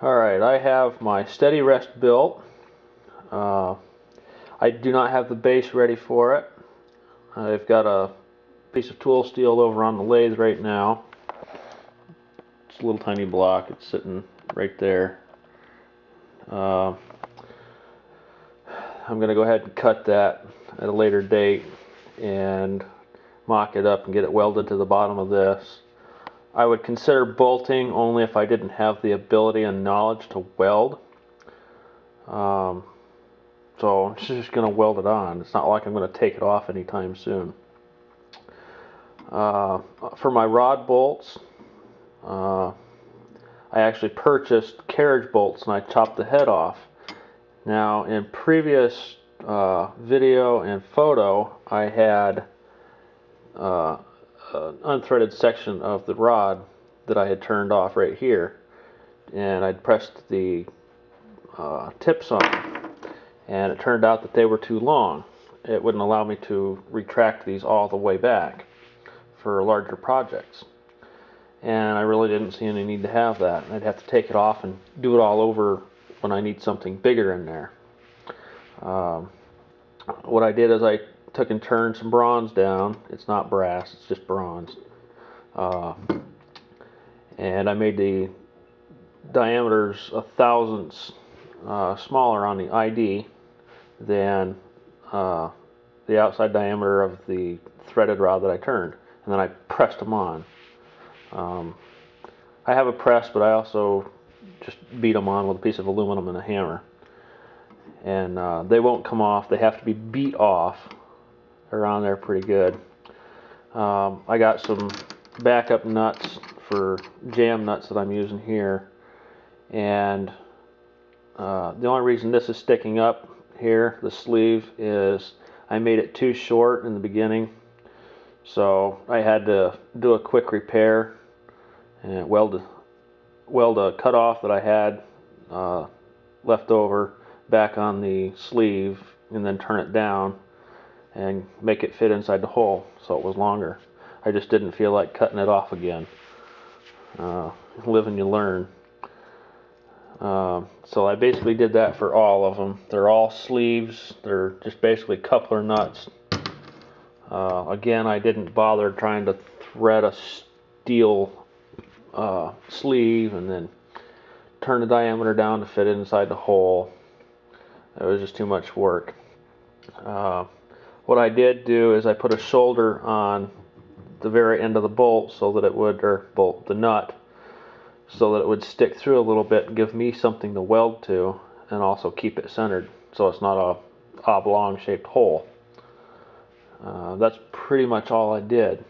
Alright, I have my steady rest built. I do not have the base ready for it. I've got a piece of tool steel over on the lathe right now. It's a little tiny block. It's sitting right there. I'm going to go ahead and cut that at a later date and mock it up and get it welded to the bottom of this. I would consider bolting only if I didn't have the ability and knowledge to weld. So I'm just going to weld it on. It's not like I'm going to take it off anytime soon. For my rod bolts, I actually purchased carriage bolts and I chopped the head off. Now in previous video and photo I had an unthreaded section of the rod that I had turned off right here, and I'd pressed the tips on, and it turned out that they were too long. It wouldn't allow me to retract these all the way back for larger projects, and I really didn't see any need to have that. I'd have to take it off and do it all over when I need something bigger in there. What I did is I took and turned some bronze down. It's not brass, it's just bronze. And I made the diameters a thousandths smaller on the ID than the outside diameter of the threaded rod that I turned. And then I pressed them on. I have a press, but I also just beat them on with a piece of aluminum and a hammer. And they won't come off. They have to be beat off. They're on there pretty good. I got some backup nuts for jam nuts that I'm using here, and the only reason this is sticking up here, the sleeve, is I made it too short in the beginning, so I had to do a quick repair and weld a cutoff that I had left over back on the sleeve, and then turn it down and make it fit inside the hole so it was longer. I just didn't feel like cutting it off again. Live and you learn. So I basically did that for all of them. They're all sleeves. They're just basically coupler nuts. Again, I didn't bother trying to thread a steel sleeve and then turn the diameter down to fit inside the hole. It was just too much work. What I did do is I put a shoulder on the very end of the bolt so that it would, or bolt, the nut, so that it would stick through a little bit and give me something to weld to, and also keep it centered so it's not a oblong shaped hole. That's pretty much all I did.